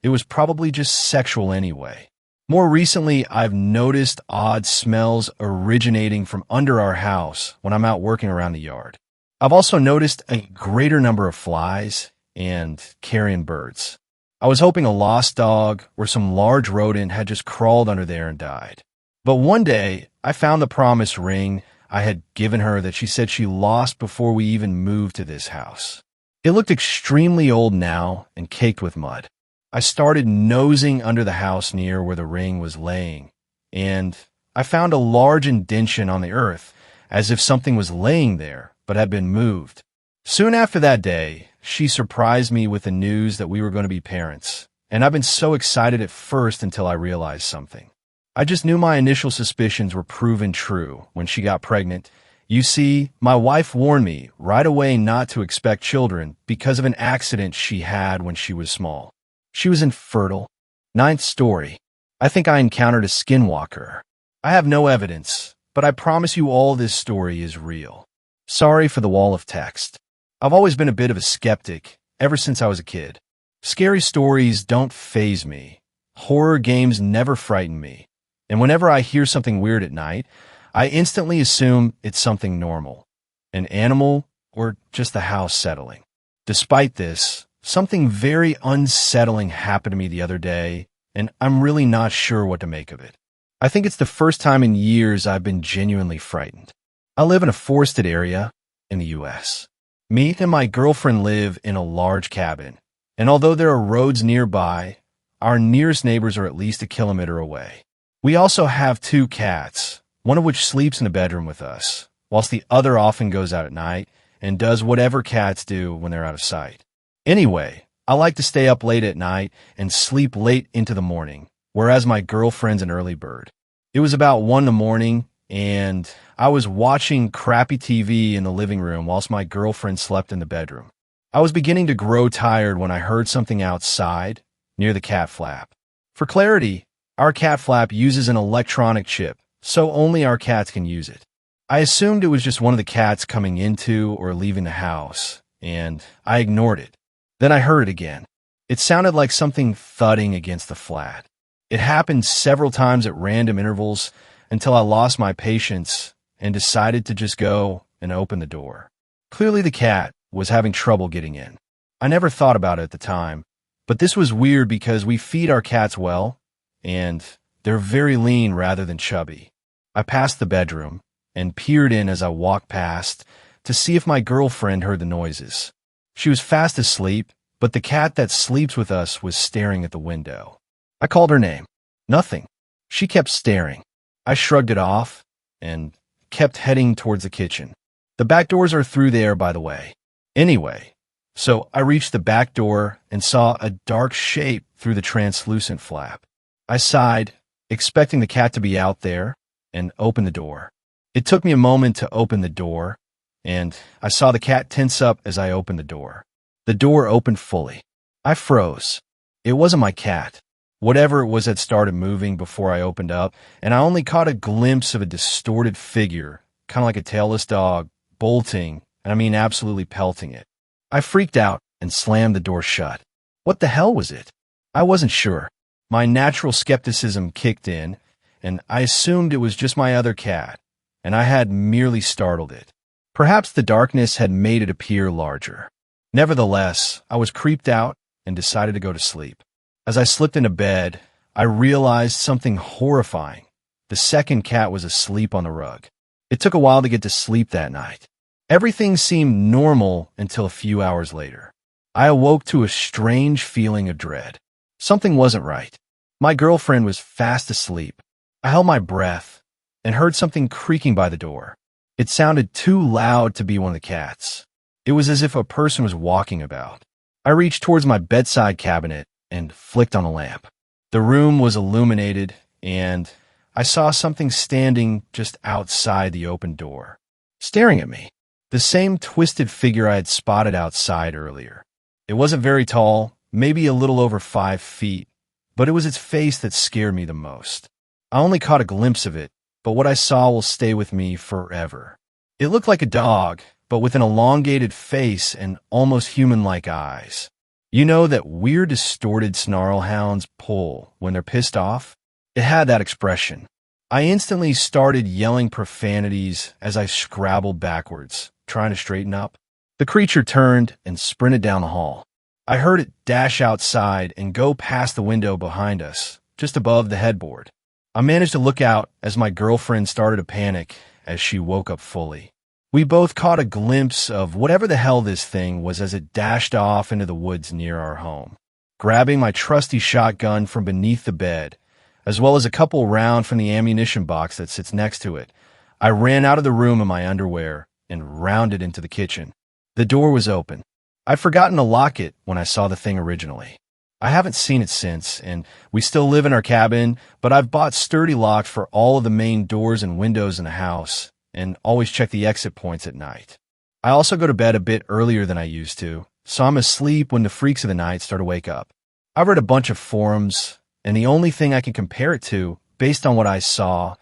It was probably just sexual anyway. More recently, I've noticed odd smells originating from under our house when I'm out working around the yard. I've also noticed a greater number of flies and carrion birds. I was hoping a lost dog or some large rodent had just crawled under there and died. But one day, I found the promised ring I had given her that she said she lost before we even moved to this house. It looked extremely old now and caked with mud. I started nosing under the house near where the ring was laying, and I found a large indentation on the earth, as if something was laying there, but had been moved. Soon after that day, she surprised me with the news that we were going to be parents, and I've been so excited at first until I realized something. I just knew my initial suspicions were proven true when she got pregnant. You see, my wife warned me right away not to expect children because of an accident she had when she was small. She was infertile. Ninth story. I think I encountered a skinwalker. I have no evidence, but I promise you all this story is real. Sorry for the wall of text. I've always been a bit of a skeptic, ever since I was a kid. Scary stories don't faze me. Horror games never frighten me. And whenever I hear something weird at night, I instantly assume it's something normal. An animal, or just the house settling. Despite this, something very unsettling happened to me the other day, and I'm really not sure what to make of it. I think it's the first time in years I've been genuinely frightened. I live in a forested area in the U.S. Me and my girlfriend live in a large cabin, and although there are roads nearby, our nearest neighbors are at least a kilometer away. We also have 2 cats, one of which sleeps in the bedroom with us, whilst the other often goes out at night and does whatever cats do when they're out of sight. Anyway, I like to stay up late at night and sleep late into the morning, whereas my girlfriend's an early bird. It was about 1 in the morning, and I was watching crappy TV in the living room whilst my girlfriend slept in the bedroom. I was beginning to grow tired when I heard something outside near the cat flap. For clarity, our cat flap uses an electronic chip, so only our cats can use it. I assumed it was just one of the cats coming into or leaving the house, and I ignored it. Then I heard it again. It sounded like something thudding against the flat. It happened several times at random intervals until I lost my patience and decided to just go and open the door. Clearly the cat was having trouble getting in. I never thought about it at the time, but this was weird because we feed our cats well, and they're very lean rather than chubby. I passed the bedroom and peered in as I walked past to see if my girlfriend heard the noises. She was fast asleep, but the cat that sleeps with us was staring at the window. I called her name. Nothing. She kept staring. I shrugged it off and kept heading towards the kitchen. The back doors are through there, by the way. Anyway, so I reached the back door and saw a dark shape through the translucent flap. I sighed, expecting the cat to be out there, and opened the door. It took me a moment to open the door, and I saw the cat tense up as I opened the door. The door opened fully. I froze. It wasn't my cat. Whatever it was had started moving before I opened up, and I only caught a glimpse of a distorted figure, kind of like a tailless dog, bolting, and I mean absolutely pelting it. I freaked out and slammed the door shut. What the hell was it? I wasn't sure. My natural skepticism kicked in, and I assumed it was just my other cat, and I had merely startled it. Perhaps the darkness had made it appear larger. Nevertheless, I was creeped out and decided to go to sleep. As I slipped into bed, I realized something horrifying. The second cat was asleep on the rug. It took a while to get to sleep that night. Everything seemed normal until a few hours later. I awoke to a strange feeling of dread. Something wasn't right. My girlfriend was fast asleep. I held my breath and heard something creaking by the door. It sounded too loud to be one of the cats. It was as if a person was walking about. I reached towards my bedside cabinet and flicked on a lamp. The room was illuminated, and I saw something standing just outside the open door, staring at me. The same twisted figure I had spotted outside earlier. It wasn't very tall, maybe a little over 5 feet, but it was its face that scared me the most. I only caught a glimpse of it, but what I saw will stay with me forever. It looked like a dog, but with an elongated face and almost human-like eyes. You know that weird distorted snarl hounds pull when they're pissed off? It had that expression. I instantly started yelling profanities as I scrabbled backwards, trying to straighten up. The creature turned and sprinted down the hall. I heard it dash outside and go past the window behind us, just above the headboard. I managed to look out as my girlfriend started to panic as she woke up fully. We both caught a glimpse of whatever the hell this thing was as it dashed off into the woods near our home. Grabbing my trusty shotgun from beneath the bed, as well as a couple rounds from the ammunition box that sits next to it, I ran out of the room in my underwear and rounded into the kitchen. The door was open. I'd forgotten to lock it when I saw the thing originally. I haven't seen it since, and we still live in our cabin, but I've bought sturdy locks for all of the main doors and windows in the house, and always check the exit points at night. I also go to bed a bit earlier than I used to, so I'm asleep when the freaks of the night start to wake up. I've read a bunch of forums, and the only thing I can compare it to, based on what I saw,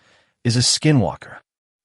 is a skinwalker.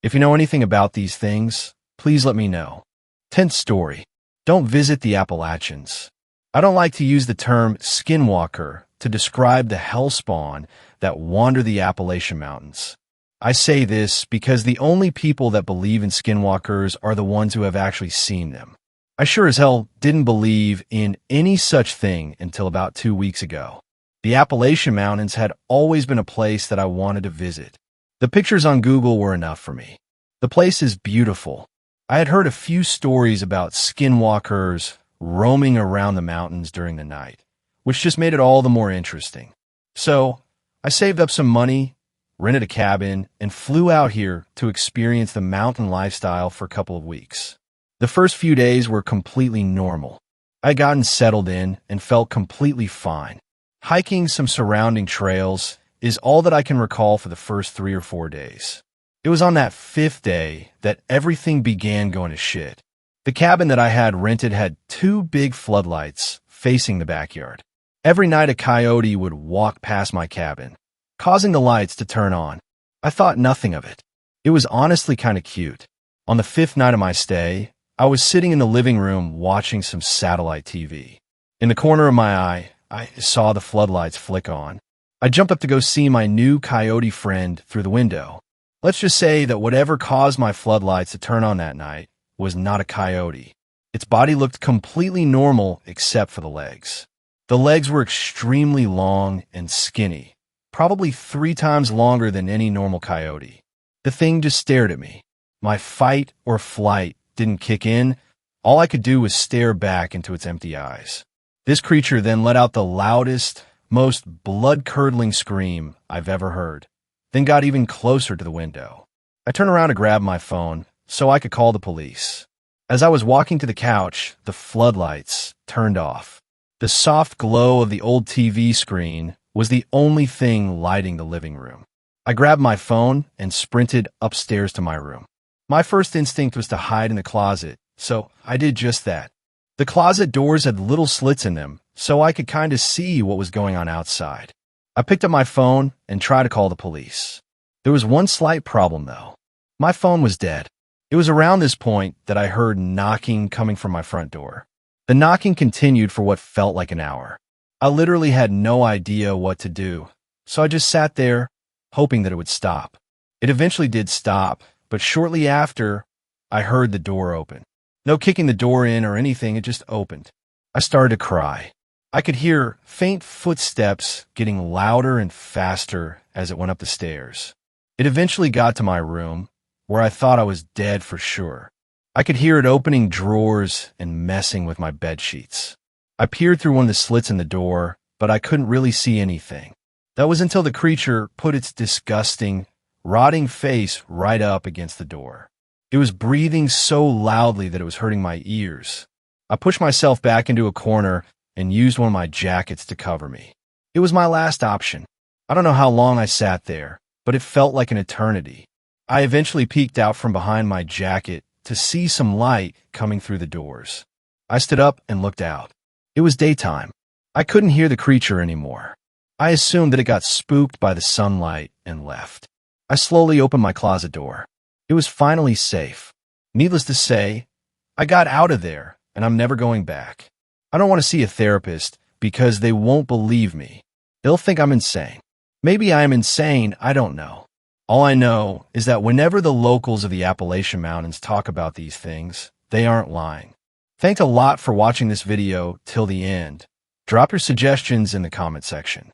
If you know anything about these things, please let me know. 10th story. Don't visit the Appalachians. I don't like to use the term skinwalker to describe the hellspawn that wander the Appalachian Mountains. I say this because the only people that believe in skinwalkers are the ones who have actually seen them. I sure as hell didn't believe in any such thing until about 2 weeks ago. The Appalachian Mountains had always been a place that I wanted to visit. The pictures on Google were enough for me. The place is beautiful. I had heard a few stories about skinwalkers roaming around the mountains during the night, which just made it all the more interesting. So I saved up some money, rented a cabin, and flew out here to experience the mountain lifestyle for a couple of weeks. The first few days were completely normal. I had gotten settled in and felt completely fine. Hiking some surrounding trails is all that I can recall for the first 3 or 4 days. It was on that 5th day that everything began going to shit. The cabin that I had rented had 2 big floodlights facing the backyard. Every night a coyote would walk past my cabin, causing the lights to turn on. I thought nothing of it. It was honestly kind of cute. On the 5th night of my stay, I was sitting in the living room watching some satellite TV. In the corner of my eye, I saw the floodlights flick on. I jumped up to go see my new coyote friend through the window. Let's just say that whatever caused my floodlights to turn on that night was not a coyote. Its body looked completely normal except for the legs. The legs were extremely long and skinny, probably 3 times longer than any normal coyote. The thing just stared at me. My fight or flight didn't kick in. All I could do was stare back into its empty eyes. This creature then let out the loudest, most blood-curdling scream I've ever heard, then got even closer to the window. I turned around to grab my phone so I could call the police. As I was walking to the couch, the floodlights turned off. The soft glow of the old TV screen was the only thing lighting the living room. I grabbed my phone and sprinted upstairs to my room. My first instinct was to hide in the closet, so I did just that. The closet doors had little slits in them, so I could kind of see what was going on outside. I picked up my phone and tried to call the police. There was one slight problem, though. My phone was dead. It was around this point that I heard knocking coming from my front door. The knocking continued for what felt like an hour. I literally had no idea what to do, so I just sat there, hoping that it would stop. It eventually did stop, but shortly after, I heard the door open. No kicking the door in or anything, it just opened. I started to cry. I could hear faint footsteps getting louder and faster as it went up the stairs. It eventually got to my room, where I thought I was dead for sure. I could hear it opening drawers and messing with my bed sheets. I peered through one of the slits in the door, but I couldn't really see anything. That was until the creature put its disgusting, rotting face right up against the door. It was breathing so loudly that it was hurting my ears. I pushed myself back into a corner and used one of my jackets to cover me. It was my last option. I don't know how long I sat there, but it felt like an eternity. I eventually peeked out from behind my jacket to see some light coming through the doors. I stood up and looked out. It was daytime. I couldn't hear the creature anymore. I assumed that it got spooked by the sunlight and left. I slowly opened my closet door. It was finally safe. Needless to say, I got out of there, and I'm never going back. I don't want to see a therapist because they won't believe me. They'll think I'm insane. Maybe I am insane, I don't know. All I know is that whenever the locals of the Appalachian Mountains talk about these things, they aren't lying. Thanks a lot for watching this video till the end. Drop your suggestions in the comment section.